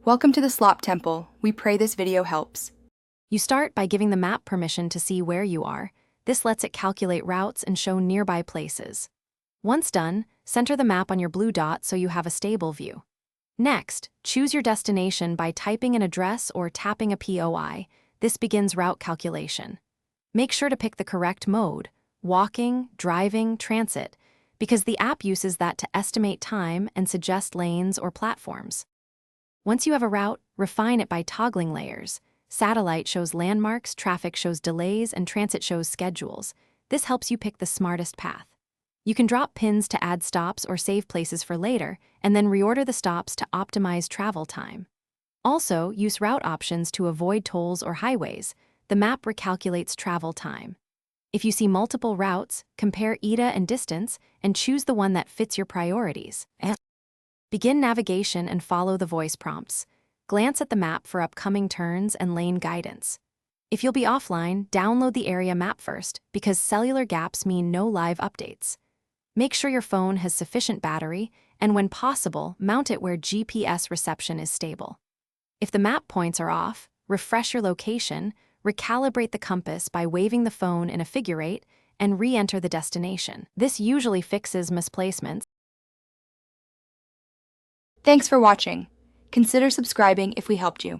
Welcome to the Slop Temple. We pray this video helps. You start by giving the map permission to see where you are. This lets it calculate routes and show nearby places. Once done, center the map on your blue dot so you have a stable view. Next, choose your destination by typing an address or tapping a POI. This begins route calculation. Make sure to pick the correct mode: walking, driving, transit, because the app uses that to estimate time and suggest lanes or platforms. Once you have a route, refine it by toggling layers. Satellite shows landmarks, traffic shows delays, and transit shows schedules. This helps you pick the smartest path. You can drop pins to add stops or save places for later, and then reorder the stops to optimize travel time. Also, use route options to avoid tolls or highways. The map recalculates travel time. If you see multiple routes, compare ETA and distance, and choose the one that fits your priorities. Begin navigation and follow the voice prompts. Glance at the map for upcoming turns and lane guidance. If you'll be offline, download the area map first, because cellular gaps mean no live updates. Make sure your phone has sufficient battery, and when possible, mount it where GPS reception is stable. If the map points are off, refresh your location, recalibrate the compass by waving the phone in a figure eight, and re-enter the destination. This usually fixes misplacements. Thanks for watching. Consider subscribing if we helped you.